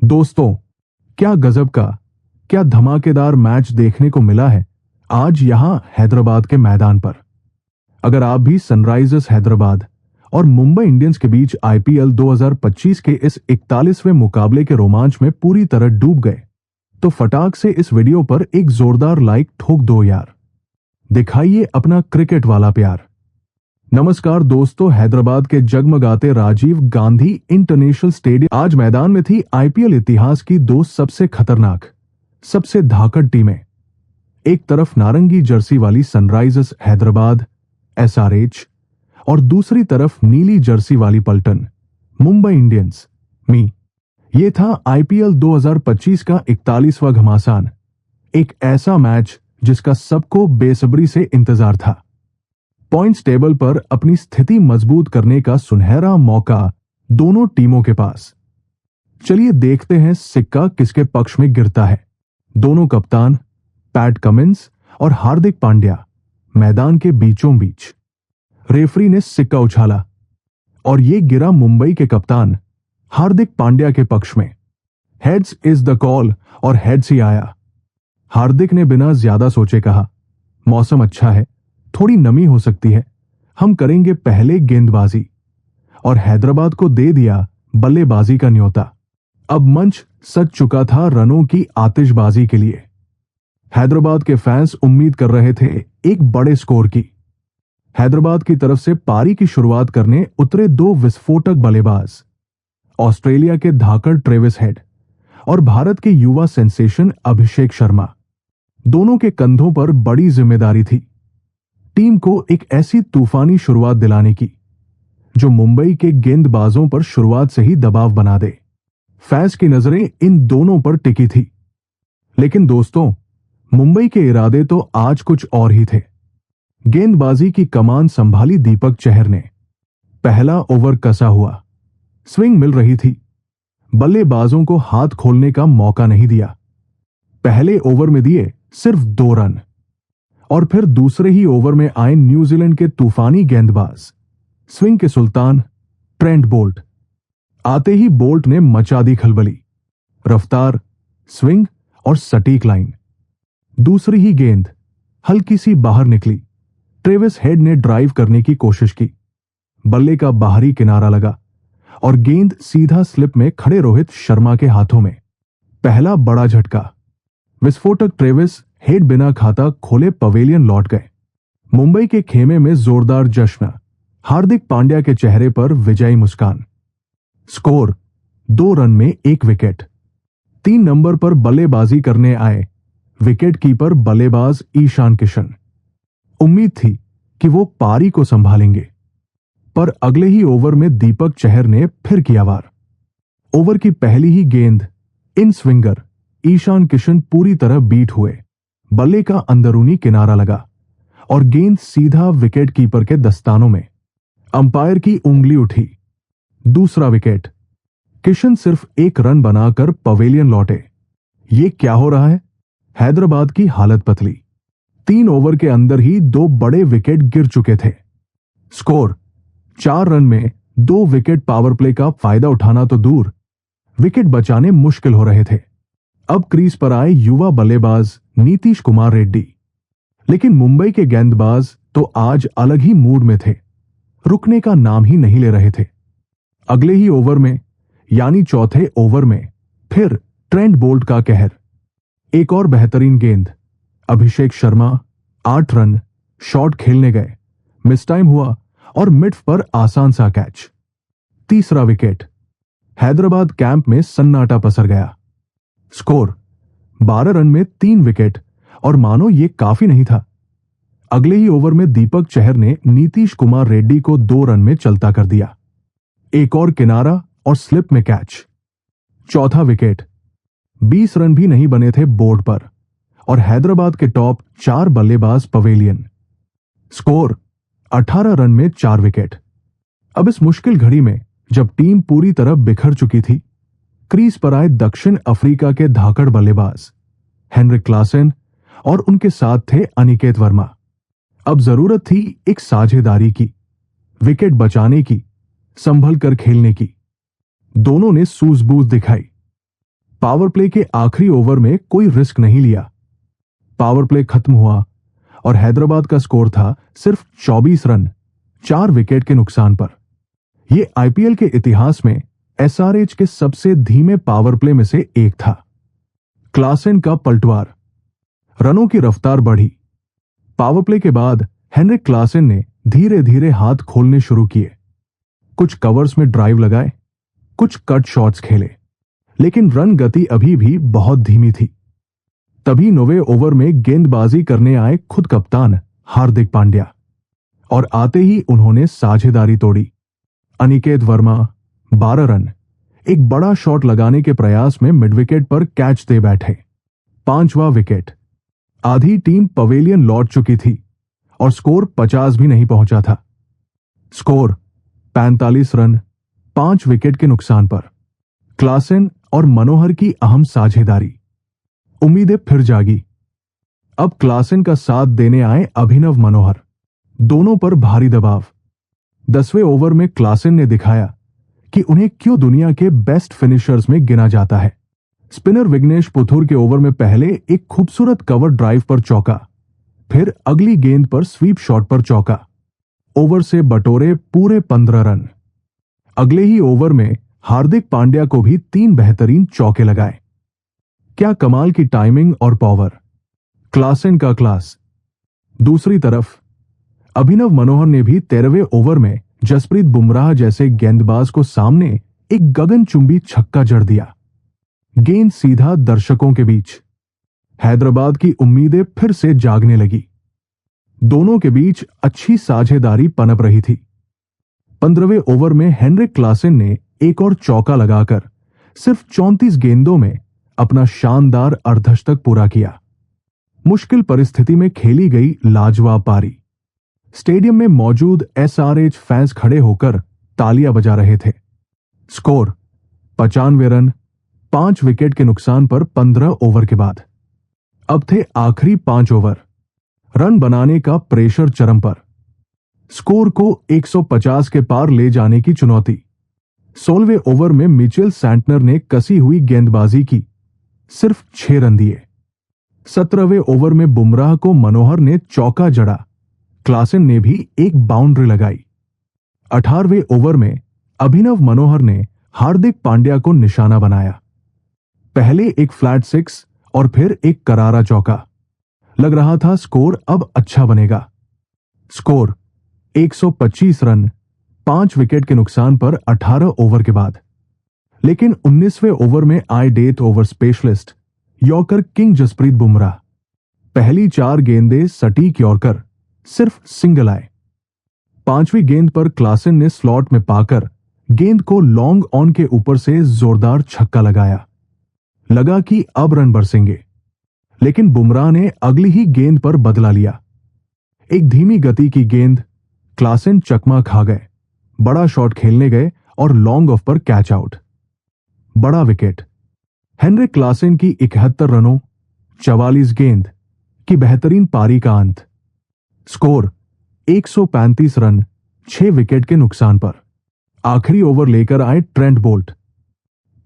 दोस्तों, क्या गजब का, क्या धमाकेदार मैच देखने को मिला है आज यहां हैदराबाद के मैदान पर। अगर आप भी सनराइजर्स हैदराबाद और मुंबई इंडियंस के बीच आईपीएल 2025 के इस 41वें मुकाबले के रोमांच में पूरी तरह डूब गए, तो फटाक से इस वीडियो पर एक जोरदार लाइक ठोक दो यार। दिखाइए अपना क्रिकेट वाला प्यार। नमस्कार दोस्तों, हैदराबाद के जगमगाते राजीव गांधी इंटरनेशनल स्टेडियम आज मैदान में थी आईपीएल इतिहास की दो सबसे खतरनाक, सबसे धाकड़ टीमें। एक तरफ नारंगी जर्सी वाली सनराइजर्स हैदराबाद एसआरएच और दूसरी तरफ नीली जर्सी वाली पलटन मुंबई इंडियंस मी। ये था आईपीएल 2025 का 41वां घमासान, एक ऐसा मैच जिसका सबको बेसब्री से इंतजार था। पॉइंट्स टेबल पर अपनी स्थिति मजबूत करने का सुनहरा मौका दोनों टीमों के पास। चलिए देखते हैं सिक्का किसके पक्ष में गिरता है। दोनों कप्तान पैट कमिंस और हार्दिक पांड्या मैदान के बीचों बीच। रेफरी ने सिक्का उछाला और यह गिरा मुंबई के कप्तान हार्दिक पांड्या के पक्ष में। हेड्स इज द कॉल और हेड्स ही आया। हार्दिक ने बिना ज्यादा सोचे कहा, मौसम अच्छा है, थोड़ी नमी हो सकती है, हम करेंगे पहले गेंदबाजी। और हैदराबाद को दे दिया बल्लेबाजी का न्योता। अब मंच सज चुका था रनों की आतिशबाजी के लिए। हैदराबाद के फैंस उम्मीद कर रहे थे एक बड़े स्कोर की। हैदराबाद की तरफ से पारी की शुरुआत करने उतरे दो विस्फोटक बल्लेबाज, ऑस्ट्रेलिया के धाकड़ ट्रेविस हेड और भारत के युवा सेंसेशन अभिषेक शर्मा। दोनों के कंधों पर बड़ी जिम्मेदारी थी टीम को एक ऐसी तूफानी शुरुआत दिलाने की जो मुंबई के गेंदबाजों पर शुरुआत से ही दबाव बना दे। फैंस की नजरें इन दोनों पर टिकी थी, लेकिन मुंबई के इरादे तो आज कुछ और ही थे। गेंदबाजी की कमान संभाली दीपक चहर ने। पहला ओवर कसा हुआ, स्विंग मिल रही थी, बल्लेबाजों को हाथ खोलने का मौका नहीं दिया। पहले ओवर में दिए सिर्फ 2 रन और फिर दूसरे ही ओवर में आए न्यूजीलैंड के तूफानी गेंदबाज, स्विंग के सुल्तान ट्रेंट बोल्ट। आते ही बोल्ट ने मचा दी खलबली। रफ्तार, स्विंग और सटीक लाइन। दूसरी ही गेंद हल्की सी बाहर निकली। ट्रेविस हेड ने ड्राइव करने की कोशिश की, बल्ले का बाहरी किनारा लगा और गेंद सीधा स्लिप में खड़े रोहित शर्मा के हाथों में। पहला बड़ा झटका। विस्फोटक ट्रेविस हेड बिना खाता खोले पवेलियन लौट गए। मुंबई के खेमे में जोरदार जश्न, हार्दिक पांड्या के चेहरे पर विजयी मुस्कान। स्कोर 2 रन में 1 विकेट। 3 नंबर पर बल्लेबाजी करने आए विकेट कीपर बल्लेबाज ईशान किशन। उम्मीद थी कि वो पारी को संभालेंगे, पर अगले ही ओवर में दीपक चहर ने फिर किया वार। ओवर की पहली ही गेंद इन स्विंगर ईशान किशन पूरी तरह बीट हुए। बल्ले का अंदरूनी किनारा लगा और गेंद सीधा विकेट कीपर के दस्तानों में। अंपायर की उंगली उठी। दूसरा विकेट। किशन सिर्फ 1 रन बनाकर पवेलियन लौटे। ये क्या हो रहा है? हैदराबाद की हालत पतली। 3 ओवर के अंदर ही 2 बड़े विकेट गिर चुके थे। स्कोर 4 रन में 2 विकेट। पावर प्ले का फायदा उठाना तो दूर, विकेट बचाने मुश्किल हो रहे थे। अब क्रीज पर आए युवा बल्लेबाज नीतीश कुमार रेड्डी, लेकिन मुंबई के गेंदबाज तो आज अलग ही मूड में थे, रुकने का नाम ही नहीं ले रहे थे। अगले ही ओवर में यानी चौथे ओवर में फिर ट्रेंट बोल्ट का कहर। एक और बेहतरीन गेंद। अभिषेक शर्मा 8 रन शॉट खेलने गए, मिस टाइम हुआ और मिड पर आसान सा कैच। तीसरा विकेट। हैदराबाद कैंप में सन्नाटा पसर गया। स्कोर 12 रन में 3 विकेट और मानो ये काफी नहीं था। अगले ही ओवर में दीपक चहर ने नीतीश कुमार रेड्डी को 2 रन में चलता कर दिया। एक और किनारा और स्लिप में कैच। चौथा विकेट। 20 रन भी नहीं बने थे बोर्ड पर और हैदराबाद के टॉप 4 बल्लेबाज पवेलियन। स्कोर 18 रन में 4 विकेट। अब इस मुश्किल घड़ी में जब टीम पूरी तरह बिखर चुकी थी, क्रीज पर आए दक्षिण अफ्रीका के धाकड़ बल्लेबाज हेनरिक क्लासेन और उनके साथ थे अनिकेत वर्मा। अब जरूरत थी एक साझेदारी की, विकेट बचाने की, संभल कर खेलने की। दोनों ने सूझबूझ दिखाई। पावर प्ले के आखिरी ओवर में कोई रिस्क नहीं लिया। पावर प्ले खत्म हुआ और हैदराबाद का स्कोर था सिर्फ 24 रन 4 विकेट के नुकसान पर। यह आईपीएल के इतिहास में एसआरएच के सबसे धीमे पावर प्ले में से एक था। क्लासेन का पलटवार, रनों की रफ्तार बढ़ी। पावर प्ले के बाद हेनरिक क्लासेन ने धीरे धीरे हाथ खोलने शुरू किए। कुछ कवर्स में ड्राइव लगाए, कुछ कट शॉट्स खेले, लेकिन रन गति अभी भी बहुत धीमी थी। तभी 9वें ओवर में गेंदबाजी करने आए खुद कप्तान हार्दिक पांड्या और आते ही उन्होंने साझेदारी तोड़ी। अनिकेत वर्मा 12 रन एक बड़ा शॉट लगाने के प्रयास में मिड विकेट पर कैच दे बैठे। 5वां विकेट। आधी टीम पवेलियन लौट चुकी थी और स्कोर 50 भी नहीं पहुंचा था। स्कोर 45 रन 5 विकेट के नुकसान पर। क्लासेन और मनोहर की अहम साझेदारी। उम्मीदें फिर जागी। अब क्लासेन का साथ देने आए अभिनव मनोहर। दोनों पर भारी दबाव। 10वें ओवर में क्लासेन ने दिखाया कि उन्हें क्यों दुनिया के बेस्ट फिनिशर्स में गिना जाता है। स्पिनर विघ्नेश पुथुर के ओवर में पहले एक खूबसूरत कवर ड्राइव पर चौका, फिर अगली गेंद पर स्वीप शॉट पर चौका। ओवर से बटोरे पूरे 15 रन। अगले ही ओवर में हार्दिक पांड्या को भी 3 बेहतरीन चौके लगाए। क्या कमाल की टाइमिंग और पावर। क्लासेन का क्लास। दूसरी तरफ अभिनव मनोहर ने भी 13वें ओवर में जसप्रीत बुमराह जैसे गेंदबाज को सामने एक गगनचुंबी छक्का जड़ दिया। गेंद सीधा दर्शकों के बीच। हैदराबाद की उम्मीदें फिर से जागने लगी। दोनों के बीच अच्छी साझेदारी पनप रही थी। 15वें ओवर में हेनरिक क्लासेन ने एक और चौका लगाकर सिर्फ 34 गेंदों में अपना शानदार अर्धशतक पूरा किया। मुश्किल परिस्थिति में खेली गई लाजवाब पारी। स्टेडियम में मौजूद एसआरएच फैंस खड़े होकर तालियां बजा रहे थे। स्कोर 95 रन 5 विकेट के नुकसान पर 15 ओवर के बाद। अब थे आखिरी 5 ओवर। रन बनाने का प्रेशर चरम पर। स्कोर को 150 के पार ले जाने की चुनौती। 16वें ओवर में मिचेल सैंटनर ने कसी हुई गेंदबाजी की, सिर्फ 6 रन दिए। 17वें ओवर में बुमराह को मनोहर ने चौका जड़ा, क्लासेन ने भी एक बाउंड्री लगाई। 18वें ओवर में अभिनव मनोहर ने हार्दिक पांड्या को निशाना बनाया। पहले एक फ्लैट 6 और फिर एक करारा चौका। लग रहा था स्कोर अब अच्छा बनेगा। स्कोर 125 रन 5 विकेट के नुकसान पर 18 ओवर के बाद। लेकिन 19वें ओवर में आए death over specialist yorker king Jasprit Bumrah. पहली 4 गेंदें सटीक यॉर्कर, सिर्फ सिंगल आए। 5वीं गेंद पर क्लासेन ने स्लॉट में पाकर गेंद को लॉन्ग ऑन के ऊपर से जोरदार छक्का लगाया। लगा कि अब रन बरसेंगे, लेकिन बुमराह ने अगली ही गेंद पर बदला लिया। एक धीमी गति की गेंद। क्लासेन चकमा खा गए, बड़ा शॉट खेलने गए और लॉन्ग ऑफ पर कैच आउट। बड़ा विकेट। हेनरिक क्लासेन की 71 रनों 44 गेंद की बेहतरीन पारी का अंत। स्कोर 135 रन 6 विकेट के नुकसान पर। आखिरी ओवर लेकर आए ट्रेंट बोल्ट।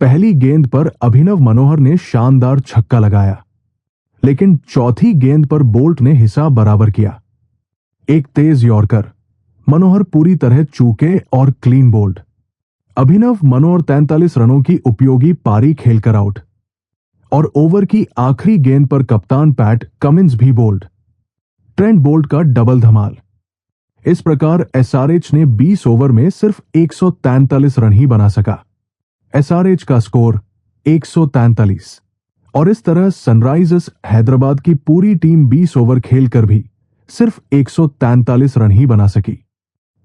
पहली गेंद पर अभिनव मनोहर ने शानदार छक्का लगाया, लेकिन चौथी गेंद पर बोल्ट ने हिसाब बराबर किया। एक तेज यॉर्कर, मनोहर पूरी तरह चूके और क्लीन बोल्ड। अभिनव मनोहर 43 रनों की उपयोगी पारी खेलकर आउट और ओवर की आखिरी गेंद पर कप्तान पैट कमिंस भी बोल्ड। ट्रेंट बोल्ट का डबल धमाल। इस प्रकार एसआरएच ने 20 ओवर में सिर्फ 143 रन ही बना सका। एसआरएच का स्कोर 143। और इस तरह सनराइजर्स हैदराबाद की पूरी टीम 20 ओवर खेलकर भी सिर्फ 143 रन ही बना सकी।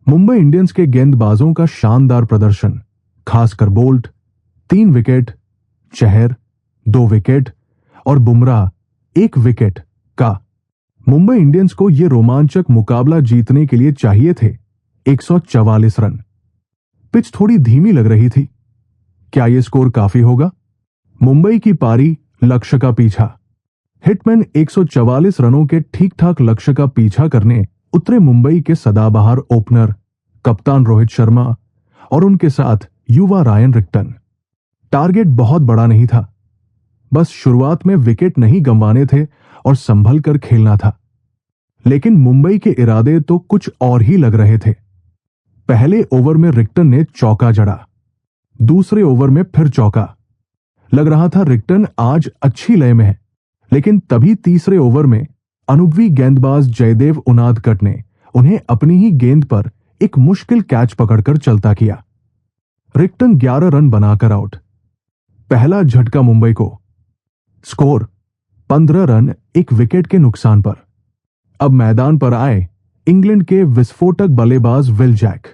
मुंबई इंडियंस के गेंदबाजों का शानदार प्रदर्शन, खासकर बोल्ट 3 विकेट, चहर 2 विकेट और बुमराह 1 विकेट का। मुंबई इंडियंस को यह रोमांचक मुकाबला जीतने के लिए चाहिए थे 144 रन। पिच थोड़ी धीमी लग रही थी। क्या यह स्कोर काफी होगा? मुंबई की पारी, लक्ष्य का पीछा। हिटमैन 144 रनों के ठीक ठाक लक्ष्य का पीछा करने उतरे मुंबई के सदाबहार ओपनर कप्तान रोहित शर्मा और उनके साथ युवा रायन रिक्टन। टारगेट बहुत बड़ा नहीं था, बस शुरुआत में विकेट नहीं गंवाने थे और संभल कर खेलना था। लेकिन मुंबई के इरादे तो कुछ और ही लग रहे थे। पहले ओवर में रिक्टन ने चौका जड़ा, दूसरे ओवर में फिर चौका। लग रहा था रिक्टन आज अच्छी लय में है, लेकिन तभी तीसरे ओवर में अनुभवी गेंदबाज जयदेव उनादकट ने उन्हें अपनी ही गेंद पर एक मुश्किल कैच पकड़कर चलता किया। रिक्टन 11 रन बनाकर आउट। पहला झटका मुंबई को। स्कोर 15 रन, एक विकेट के नुकसान पर। अब मैदान पर आए इंग्लैंड के विस्फोटक बल्लेबाज विल जैक।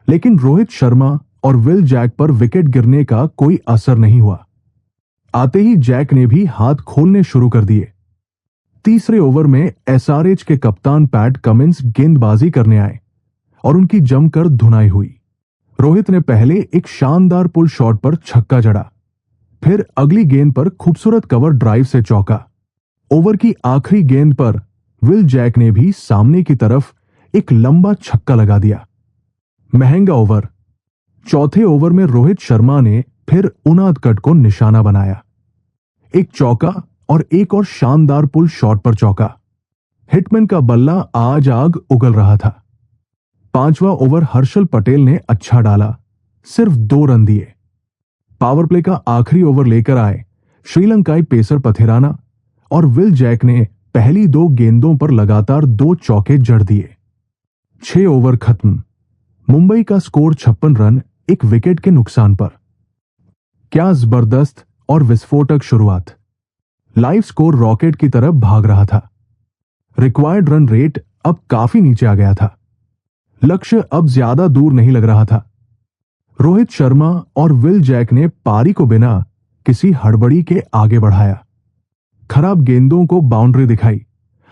लेकिन रोहित शर्मा और विल जैक पर विकेट गिरने का कोई असर नहीं हुआ। आते ही जैक ने भी हाथ खोलने शुरू कर दिए। तीसरे ओवर में एसआरएच के कप्तान पैट कमिंस गेंदबाजी करने आए और उनकी जमकर धुनाई हुई। रोहित ने पहले एक शानदार पुल शॉट पर छक्का जड़ा, फिर अगली गेंद पर खूबसूरत कवर ड्राइव से चौका। ओवर की आखिरी गेंद पर विल जैक ने भी सामने की तरफ एक लंबा छक्का लगा दिया। महंगा ओवर। चौथे ओवर में रोहित शर्मा ने फिर उनादकट को निशाना बनाया। एक चौका और एक और शानदार पुल शॉट पर चौका। हिटमैन का बल्ला आज आग उगल रहा था। पांचवा ओवर हर्षल पटेल ने अच्छा डाला, सिर्फ 2 रन दिए। पावर प्ले का आखिरी ओवर लेकर आए श्रीलंकाई पेसर पथिराना और विल जैक ने पहली 2 गेंदों पर लगातार 2 चौके जड़ दिए। 6 ओवर खत्म। मुंबई का स्कोर 56 रन, एक विकेट के नुकसान पर। क्या जबरदस्त और विस्फोटक शुरुआत। लाइव स्कोर रॉकेट की तरफ भाग रहा था। रिक्वायर्ड रन रेट अब काफी नीचे आ गया था। लक्ष्य अब ज्यादा दूर नहीं लग रहा था। रोहित शर्मा और विल जैक ने पारी को बिना किसी हड़बड़ी के आगे बढ़ाया। खराब गेंदों को बाउंड्री दिखाई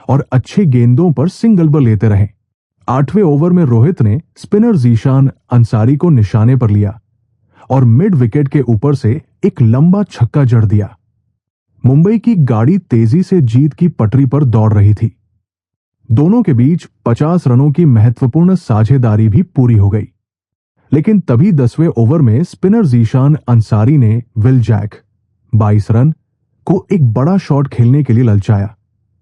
और अच्छे गेंदों पर सिंगल बल लेते रहे। 8वें ओवर में रोहित ने स्पिनर जीशान अंसारी को निशाने पर लिया और मिड विकेट के ऊपर से एक लंबा छक्का जड़ दिया। मुंबई की गाड़ी तेजी से जीत की पटरी पर दौड़ रही थी। दोनों के बीच 50 रनों की महत्वपूर्ण साझेदारी भी पूरी हो गई। लेकिन तभी 10वें ओवर में स्पिनर जीशान अंसारी ने विल जैक 22 रन को एक बड़ा शॉट खेलने के लिए ललचाया।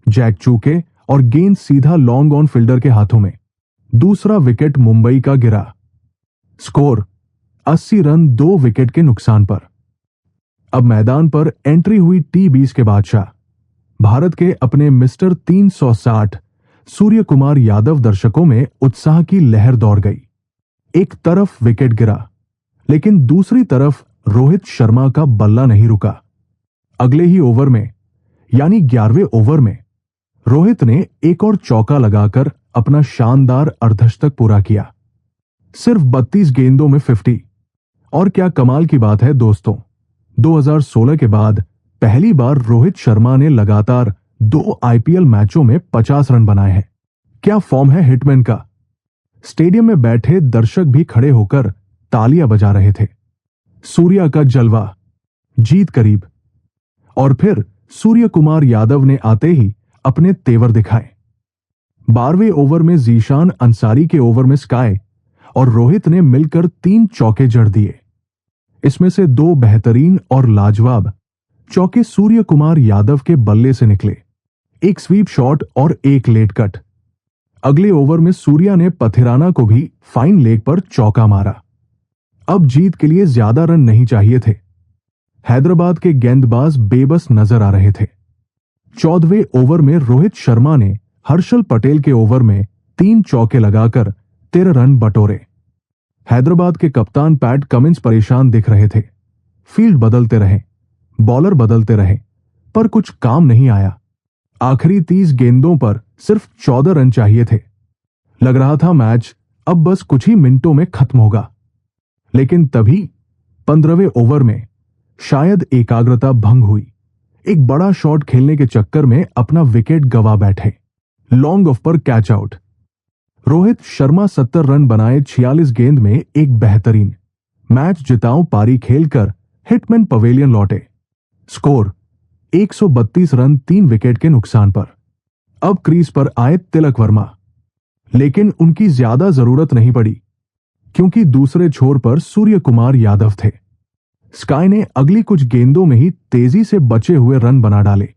जैक चूके और गेंद सीधा लॉन्ग ऑन फील्डर के हाथों में। दूसरा विकेट मुंबई का गिरा। स्कोर 80 रन, 2 विकेट के नुकसान पर। अब मैदान पर एंट्री हुई टी20 के बादशाह, भारत के अपने मिस्टर 360 सूर्य कुमार यादव। दर्शकों में उत्साह की लहर दौड़ गई। एक तरफ विकेट गिरा, लेकिन दूसरी तरफ रोहित शर्मा का बल्ला नहीं रुका। अगले ही ओवर में यानी 11वें ओवर में रोहित ने एक और चौका लगाकर अपना शानदार अर्धशतक पूरा किया। सिर्फ 32 गेंदों में 50। और क्या कमाल की बात है दोस्तों, 2016 के बाद पहली बार रोहित शर्मा ने लगातार 2 आईपीएल मैचों में 50 रन बनाए हैं। क्या फॉर्म है हिटमैन का। स्टेडियम में बैठे दर्शक भी खड़े होकर तालियां बजा रहे थे। सूर्या का जलवा, जीत करीब। और फिर सूर्य कुमार यादव ने आते ही अपने तेवर दिखाए। 12वें ओवर में जीशान अंसारी के ओवर में स्काई और रोहित ने मिलकर 3 चौके जड़ दिए। इसमें से 2 बेहतरीन और लाजवाब चौके सूर्य कुमार यादव के बल्ले से निकले, एक स्वीप शॉट और एक लेट कट। अगले ओवर में सूर्या ने पथिराना को भी फाइन लेग पर चौका मारा। अब जीत के लिए ज्यादा रन नहीं चाहिए थे। हैदराबाद के गेंदबाज बेबस नजर आ रहे थे। 14वें ओवर में रोहित शर्मा ने हर्षल पटेल के ओवर में 3 चौके लगाकर 13 रन बटोरे। हैदराबाद के कप्तान पैट कमिंस परेशान दिख रहे थे। फील्ड बदलते रहे, बॉलर बदलते रहे, पर कुछ काम नहीं आया। आखिरी 30 गेंदों पर सिर्फ 14 रन चाहिए थे। लग रहा था मैच अब बस कुछ ही मिनटों में खत्म होगा। लेकिन तभी 15वें ओवर में शायद एकाग्रता भंग हुई। एक बड़ा शॉट खेलने के चक्कर में अपना विकेट गवा बैठे। लॉन्ग ऑफ पर catch out. Rohit Sharma 70 run बनाए 46 गेंद में एक बेहतरीन मैच जिताऊ पारी खेलकर हिटमैन पवेलियन लौटे। स्कोर 132 रन, 3 विकेट के नुकसान पर। अब क्रीज पर आए तिलक वर्मा, लेकिन उनकी ज्यादा जरूरत नहीं पड़ी क्योंकि दूसरे छोर पर सूर्य कुमार यादव थे। स्काई ने अगली कुछ गेंदों में ही तेजी से बचे हुए रन बना डाले।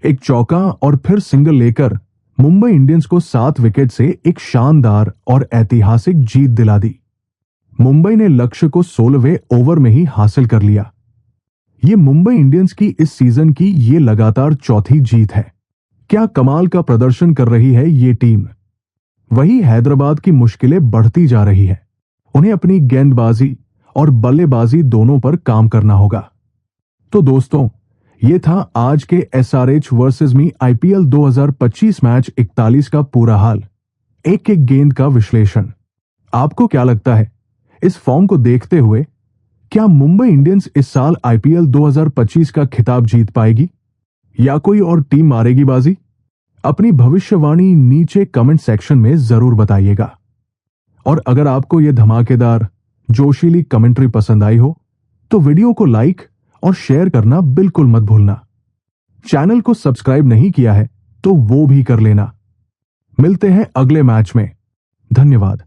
एक चौका और फिर सिंगल लेकर मुंबई इंडियंस को 7 विकेट से एक शानदार और ऐतिहासिक जीत दिला दी। मुंबई ने लक्ष्य को 16वें ओवर में ही हासिल कर लिया। ये मुंबई इंडियंस की इस सीजन की ये लगातार चौथी जीत है। क्या कमाल का प्रदर्शन कर रही है ये टीम। वही हैदराबाद की मुश्किलें बढ़ती जा रही है। उन्हें अपनी गेंदबाजी और बल्लेबाजी दोनों पर काम करना होगा। तो दोस्तों, ये था आज के SRH वर्सेस मी IPL 2025 मैच 41 का पूरा हाल, एक एक गेंद का विश्लेषण। आपको क्या लगता है, इस फॉर्म को देखते हुए क्या मुंबई इंडियंस इस साल IPL 2025 का खिताब जीत पाएगी या कोई और टीम मारेगी बाजी? अपनी भविष्यवाणी नीचे कमेंट सेक्शन में जरूर बताइएगा। और अगर आपको यह धमाकेदार जोशीली कमेंट्री पसंद आई हो तो वीडियो को लाइक और शेयर करना बिल्कुल मत भूलना। चैनल को सब्सक्राइब नहीं किया है तो वो भी कर लेना। मिलते हैं अगले मैच में। धन्यवाद।